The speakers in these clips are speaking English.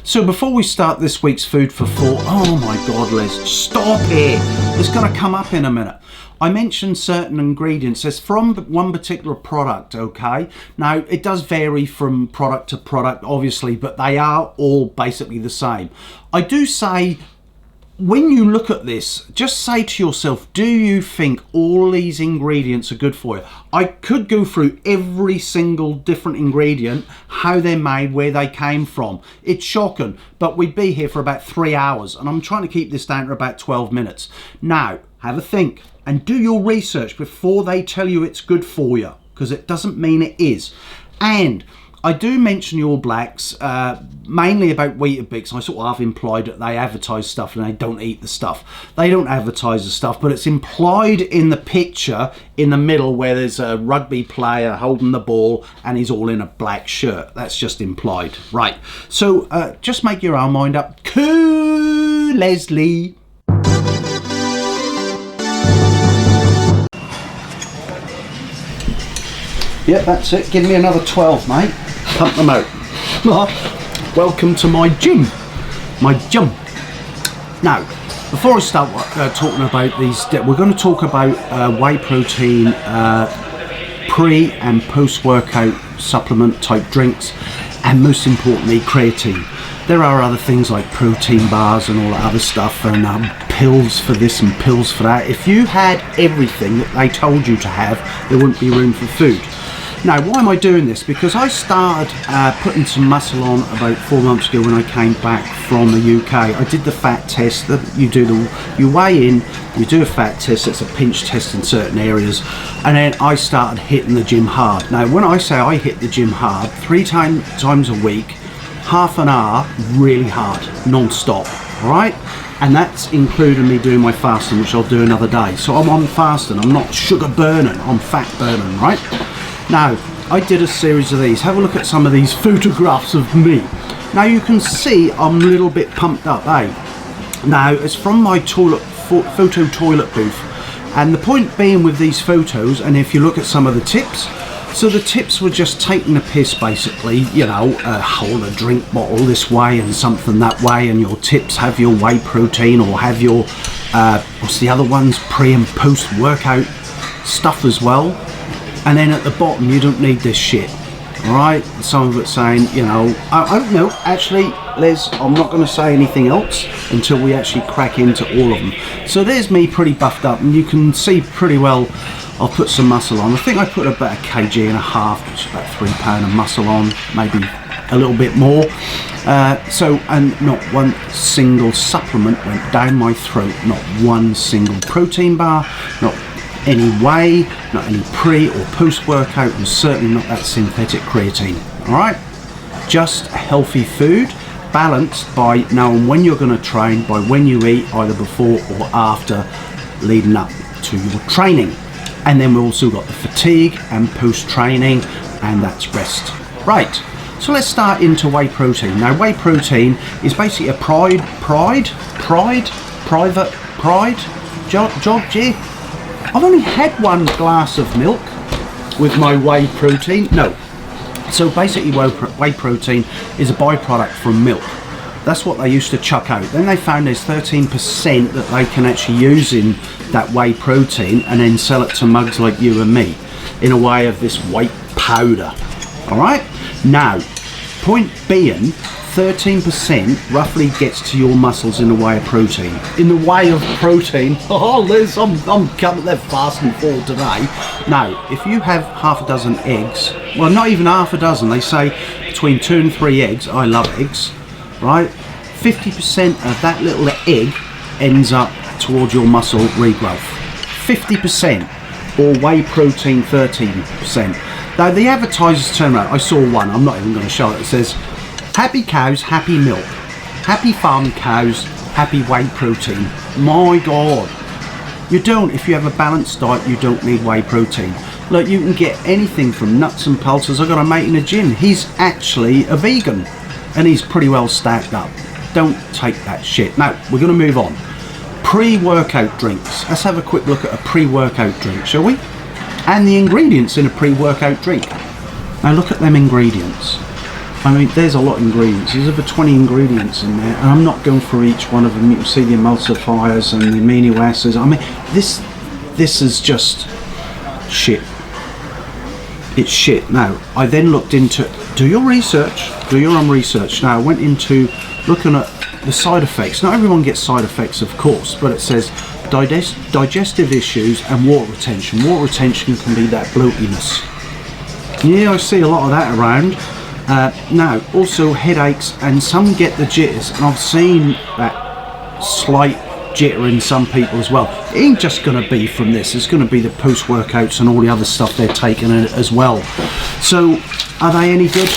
So before we start this week's food for thought, oh my God, Liz, stop it. It's going to come up in a minute. I mentioned certain ingredients. It's from one particular product, okay? Now, it does vary from product to product, obviously, but they are all basically the same. I do say, when you look at this, just say to yourself, do you think all these ingredients are good for you? I could go through every single different ingredient, how they're made, where they came from. It's shocking, but we'd be here for about 3 hours, and I'm trying to keep this down to about 12 minutes. Now, have a think and do your research before they tell you it's good for you, because it doesn't mean it is. And I do mention All Blacks, mainly about Weetabix. I sort of have implied that they advertise stuff and they don't eat the stuff. They don't advertise the stuff, but it's implied in the picture in the middle where there's a rugby player holding the ball and he's all in a black shirt. That's just implied. Right, so just make your own mind up. Cool, Leslie. Yep, that's it. Give me another 12, mate. Pump them out. Welcome to my gym. Now, before I start talking about these, we're going to talk about whey protein, pre and post workout supplement type drinks, and most importantly, creatine. There are other things like protein bars and all that other stuff, and pills for this and pills for that. If you had everything that they told you to have, there wouldn't be room for food. Now, why am I doing this? Because I started putting some muscle on about 4 months ago when I came back from the UK. I did the fat test. You weigh in, you do a fat test. It's a pinch test in certain areas, and then I started hitting the gym hard. Now, when I say I hit the gym hard, 3 times a week, half an hour, really hard, non-stop. All right, and that's including me doing my fasting, which I'll do another day. So I'm on fasting. I'm not sugar burning. I'm fat burning. Right. Now, I did a series of these. Have a look at some of these photographs of me. Now you can see I'm a little bit pumped up, eh? Now, it's from my photo toilet booth. And the point being with these photos, and if you look at some of the tips, so the tips were just taking the piss basically, you know, hold a drink bottle this way and something that way, and your tips have your whey protein or have your, what's the other ones, pre and post workout stuff as well. And then at the bottom, you don't need this shit, all right? Some of it saying, you know, I don't know. Actually, Liz, I'm not going to say anything else until we actually crack into all of them. So there's me pretty buffed up, and you can see pretty well I'll put some muscle on. I think I put about 1.5 kg, which is about £3 of muscle on, maybe a little bit more. And not one single supplement went down my throat, not one single protein bar, not any whey, not any pre or post workout, and certainly not that synthetic creatine. All right, just healthy food, balanced by knowing when you're going to train, by when you eat, either before or after, leading up to your training. And then we've also got the fatigue and post training, and that's rest. Right, so let's start into whey protein. Now, whey protein is basically a private job, G. I've only had 1 glass of milk with my whey protein. No. So basically whey protein is a byproduct from milk. That's what they used to chuck out. Then they found there's 13% that they can actually use in that whey protein and then sell it to mugs like you and me in a way of this white powder. All right? Now, point being, 13% roughly gets to your muscles in the way of protein. In the way of protein, oh Liz, I'm coming there fasting for today. Now, if you have half a dozen eggs, well not even half a dozen, they say between 2 and 3 eggs, I love eggs, right? 50% of that little egg ends up towards your muscle regrowth. 50%, or whey protein 13%. Now the advertisers turn around, I saw one, I'm not even going to show it, it says, happy cows, happy milk. Happy farm cows, happy whey protein. My God. You don't, if you have a balanced diet, you don't need whey protein. Look, you can get anything from nuts and pulses. I've got a mate in the gym. He's actually a vegan, and he's pretty well stacked up. Don't take that shit. Now, we're going to move on. Pre-workout drinks. Let's have a quick look at a pre-workout drink, shall we? And the ingredients in a pre-workout drink. Now look at them ingredients. I mean, there's a lot of ingredients. There's over 20 ingredients in there, and I'm not going through each one of them. You can see the emulsifiers and the amino acids. I mean, this is just shit. It's shit. Now, I then looked into, do your research, do your own research. Now, I went into looking at the side effects. Not everyone gets side effects, of course, but it says digestive issues and water retention. Water retention can be that bloatiness. Yeah, I see a lot of that around. Now, also headaches, and some get the jitters, and I've seen that slight jitter in some people as well. It ain't just going to be from this, it's going to be the post-workouts and all the other stuff they're taking in it as well. So, are they any good?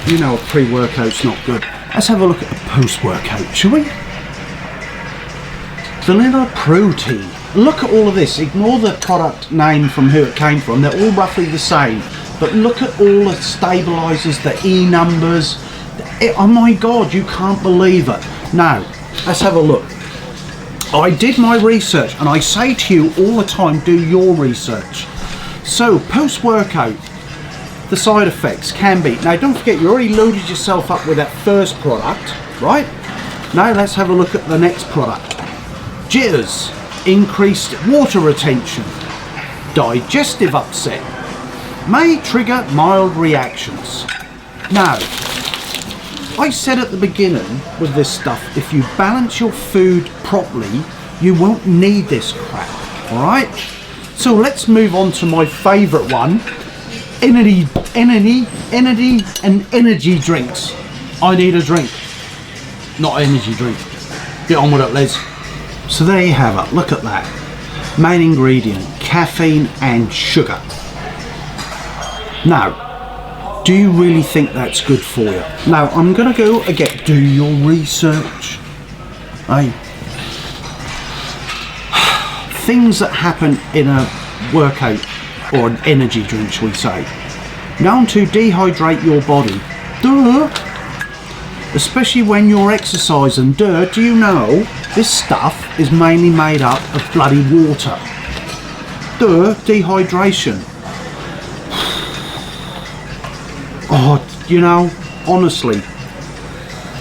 You know, a pre-workout's not good. Let's have a look at the post-workout, shall we? Vanilla protein. Look at all of this. Ignore the product name from who it came from. They're all roughly the same. But look at all the stabilizers, the E numbers. Oh my God, you can't believe it. Now, let's have a look. I did my research, and I say to you all the time, do your research. So, post-workout, the side effects can be. Now, don't forget, you already loaded yourself up with that first product, right? Now, let's have a look at the next product. Jitters, increased water retention, digestive upset, may trigger mild reactions. Now, I said at the beginning with this stuff, if you balance your food properly, you won't need this crap, alright? So let's move on to my favourite one, energy and energy drinks. I need a drink, not an energy drink. Get on with it, Les. So there you have it, look at that. Main ingredient, caffeine and sugar. Now, do you really think that's good for you? Now, I'm going to go again, do your research. Things that happen in a workout or an energy drink, shall we say. Known to dehydrate your body. Duh! Especially when you're exercising. Duh, do you know this stuff is mainly made up of bloody water? Duh, dehydration. Oh, you know, honestly.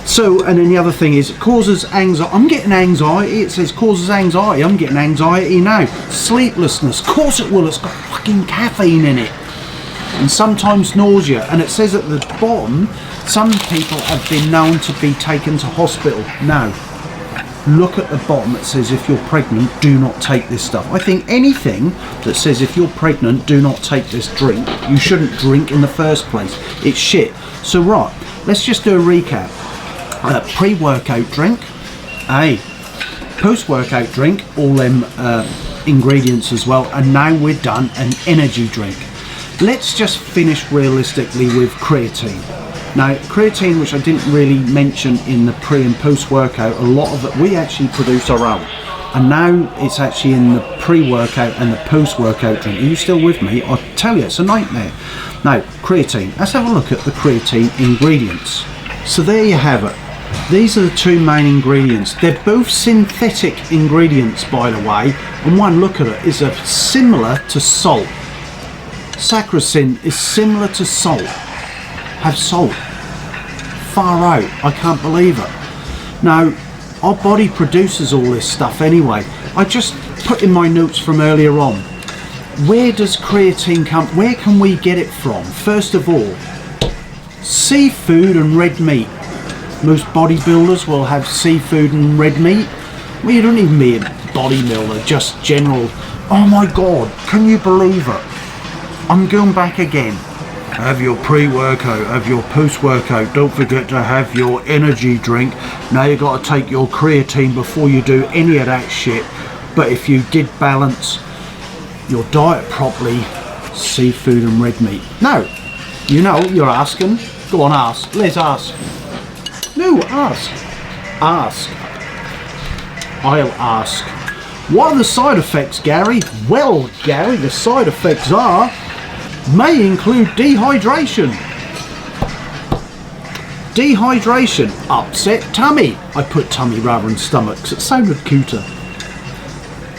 So, and then the other thing is, it causes anxiety. I'm getting anxiety. It says causes anxiety. I'm getting anxiety now. Sleeplessness. Of course it will. It's got fucking caffeine in it. And sometimes nausea. And it says at the bottom, some people have been known to be taken to hospital. Now, look at the bottom. It says if you're pregnant, do not take this stuff. I think anything that says if you're pregnant, do not take this drink, you shouldn't drink in the first place. It's shit. So right, let's just do a recap. Pre-workout drink, a post-workout drink, all them ingredients as well, and now we're done, an energy drink. Let's just finish realistically with creatine. Now, creatine, which I didn't really mention in the pre and post workout, a lot of it we actually produce our own, and now it's actually in the pre-workout and the post-workout drink. Are you still with me? I'll tell you, it's a nightmare. Now, creatine, let's have a look at the creatine ingredients. So there you have it. These are the two main ingredients. They're both synthetic ingredients, by the way, and one look at it is similar to salt. Saccharine is similar to salt. Have salt. Far out. I can't believe it. Now, our body produces all this stuff anyway. I just put in my notes from earlier on. Where does creatine come? Where can we get it from? First of all, seafood and red meat. Most bodybuilders will have seafood and red meat. Well, you don't even be a bodybuilder, just general. Oh my God, can you believe it? I'm going back again. Have your pre-workout, have your post-workout. Don't forget to have your energy drink. Now you got to take your creatine before you do any of that shit. But if you did balance your diet properly, seafood and red meat. Now, you know, you're asking. Go on, ask. Let's ask. No, ask. Ask. I'll ask. What are the side effects, Gary? Well, Gary, the side effects are may include dehydration. Dehydration, upset tummy. I put tummy rather than stomach because it sounded cuter.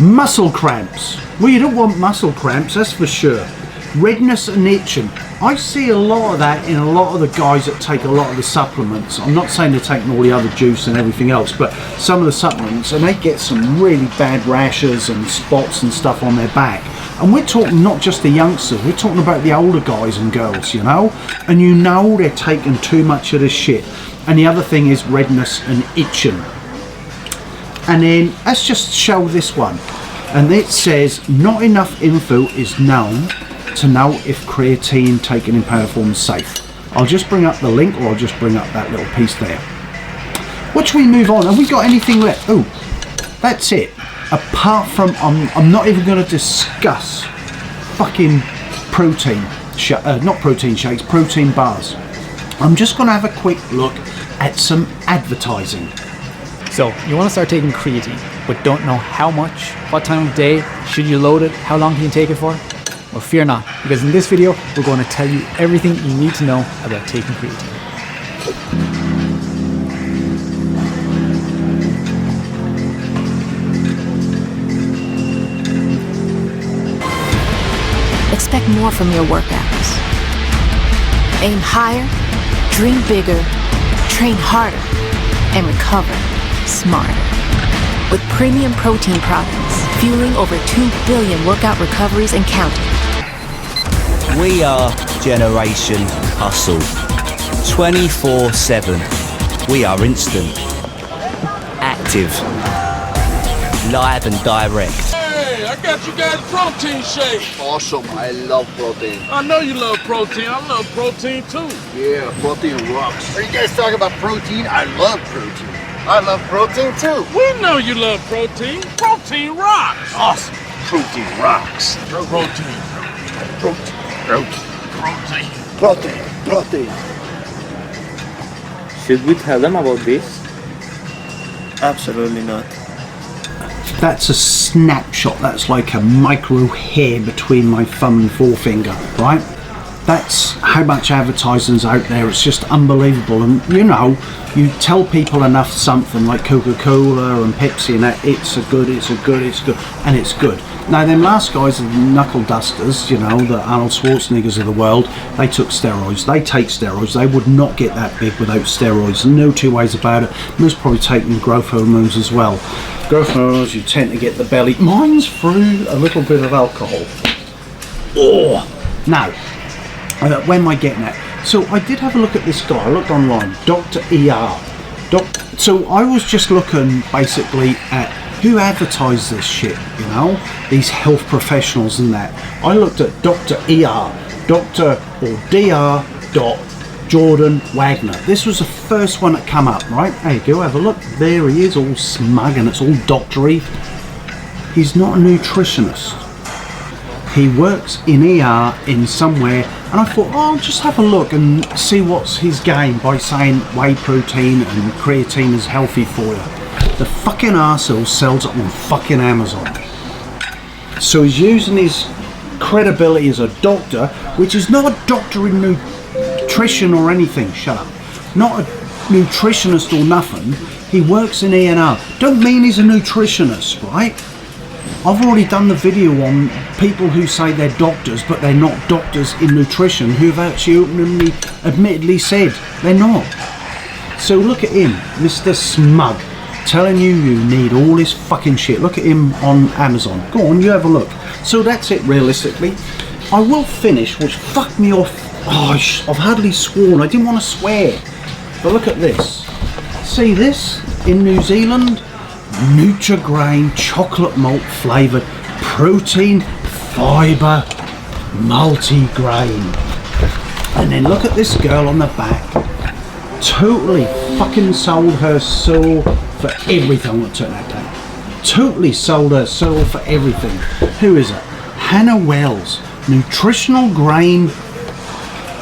Muscle cramps. Well, you don't want muscle cramps, that's for sure. Redness and itching. I see a lot of that in a lot of the guys that take a lot of the supplements. I'm not saying they're taking all the other juice and everything else, but some of the supplements, and they get some really bad rashes and spots and stuff on their back. And we're talking not just the youngsters, we're talking about the older guys and girls, you know? And you know they're taking too much of this shit. And the other thing is redness and itching. And then let's just show this one. And it says, not enough info is known to know if creatine taken in powder form is safe. I'll just bring up the link, or I'll just bring up that little piece there. What should we move on? Have we got anything left? Oh, that's it. Apart from, I'm not even going to discuss fucking protein, not protein shakes, protein bars. I'm just going to have a quick look at some advertising. So you want to start taking creatine, but don't know how much, what time of day, should you load it, how long can you take it for? Well, fear not, because in this video, we're going to tell you everything you need to know about taking creatine. Expect more from your workouts. Aim higher, dream bigger, train harder, and recover smarter. With premium protein products, fueling over 2 billion workout recoveries and counting. We are Generation Hustle. 24/7. We are instant, active, live and direct. Hey, I got you guys protein shake. Awesome, I love protein. I know you love protein. I love protein too. Yeah, protein rocks. Are you guys talking about protein? I love protein. I love protein too. We know you love protein. Protein rocks. Awesome. Protein rocks. Protein. Protein. Protein. Protein. Should we tell them about this? Absolutely not. That's a snapshot. That's like a micro hair between my thumb and forefinger, right? That's how much advertising's out there. It's just unbelievable. And you know, you tell people enough something like Coca-Cola and Pepsi and that, it's good, and it's good. Now them last guys, the knuckle dusters, you know, the Arnold Schwarzeneggers of the world, they took steroids. They take steroids. They would not get that big without steroids. No two ways about it. Most probably taking growth hormones as well. Growth hormones, you tend to get the belly. Mine's through a little bit of alcohol. Oh, now. Where am I getting at? So I did have a look at this guy. I looked online, Dr. ER. So I was just looking basically at who advertised this shit, you know, these health professionals and that. I looked at Dr. ER, Dr. or Dr. Jordan Wagner. This was the first one that come up, right? There you go, have a look. There he is, all smug and it's all doctory. He's not a nutritionist. He works in ER in somewhere, and I thought, oh, I'll just have a look and see what's his game by saying whey protein and creatine is healthy for you. The fucking arsehole sells it on fucking Amazon. So he's using his credibility as a doctor, which is not a doctor in nutrition or anything, shut up. Not a nutritionist or nothing. He works in ER. Don't mean he's a nutritionist, right? I've already done the video on people who say they're doctors, but they're not doctors in nutrition, who've actually openly, admittedly said they're not. So look at him, Mr. Smug, telling you need all this fucking shit. Look at him on Amazon. Go on, you have a look. So that's it, realistically. I will finish, which fucked me off. Oh, I've hardly sworn. I didn't want to swear. But look at this. See this? In New Zealand? Nutri-Grain chocolate malt flavoured protein fibre multi-grain. And then look at this girl on the back. Totally fucking sold her soul for everything. I'm going to turn that down. Totally sold her soul for everything. Who is it? Hannah Wells, nutritional grain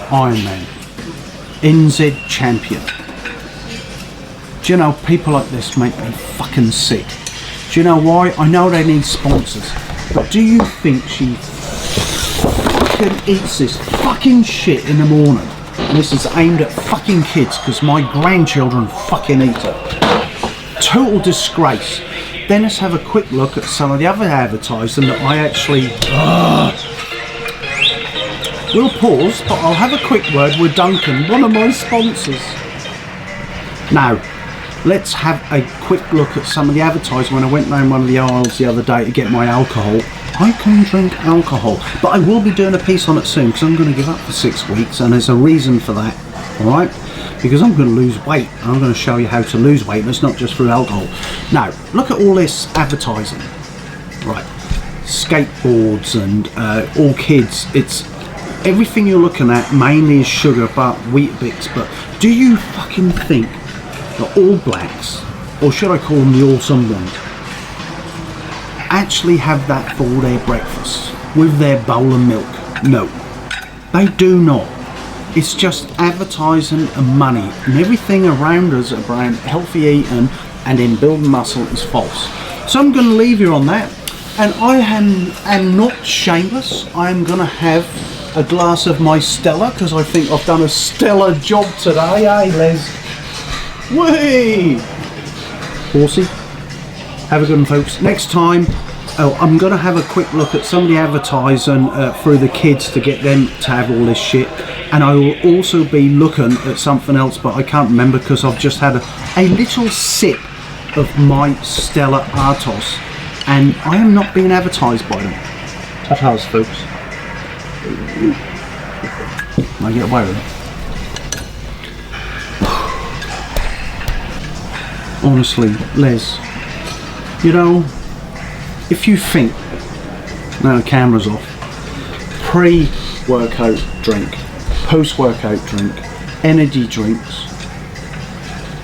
Ironman, NZ champion. Do you know, people like this make me fucking sick. Do you know why? I know they need sponsors, but do you think she fucking eats this fucking shit in the morning? And this is aimed at fucking kids, because my grandchildren fucking eat it. Total disgrace. Then let's have a quick look at some of the other advertising that I actually... We'll pause, but I'll have a quick word with Duncan, one of my sponsors. Now, let's have a quick look at some of the advertising. When I went round one of the aisles the other day to get my alcohol, I can drink alcohol, but I will be doing a piece on it soon because I'm going to give up for 6 weeks, and there's a reason for that, alright? Because I'm going to lose weight, and I'm going to show you how to lose weight, and it's not just through alcohol. Now, look at all this advertising, right? Skateboards and all kids, it's everything you're looking at mainly is sugar, but Weet-Bix. But do you fucking think the All Blacks, or should I call them the Awesome Ones, actually have that for their breakfast with their bowl of milk? No, they do not. It's just advertising and money, and everything around us around healthy eating and in building muscle is false. So I'm going to leave you on that, and I am not shameless. I'm going to have a glass of my Stella because I think I've done a stellar job today, eh, Les? Whey! Horsey. Have a good one, folks. Next time, I'm going to have a quick look at some of the advertising through the kids to get them to have all this shit. And I will also be looking at something else, but I can't remember because I've just had a little sip of my Stella Artois, and I am not being advertised by them. Ta-tas, folks. I get away with it. Honestly, Les, you know, if you think, now the camera's off, pre-workout drink, post-workout drink, energy drinks,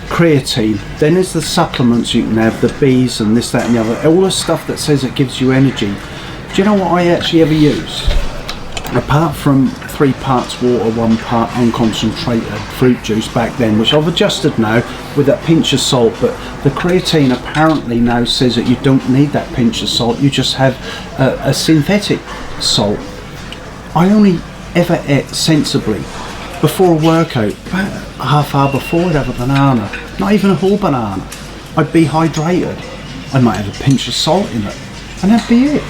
creatine, then there's the supplements you can have, the bees and this, that and the other, all the stuff that says it gives you energy. Do you know what I actually ever use? Apart from 3 parts water, 1 part unconcentrated fruit juice back then, which I've adjusted now with that pinch of salt, but the creatine apparently now says that you don't need that pinch of salt, you just have a synthetic salt. I only ever ate sensibly before a workout, about a half hour before I'd have a banana, not even a whole banana. I'd be hydrated, I might have a pinch of salt in it, and that'd be it.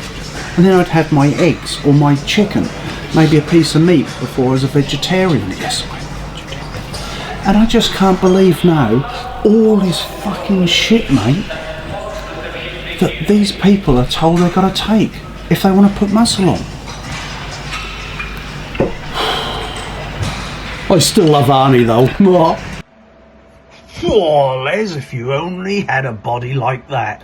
And then I'd have my eggs or my chicken, maybe a piece of meat before I was a vegetarian. Yes, I'm a vegetarian. And I just can't believe now all this fucking shit, mate, that these people are told they've got to take if they want to put muscle on. I still love Arnie though. Oh, Les, if you only had a body like that.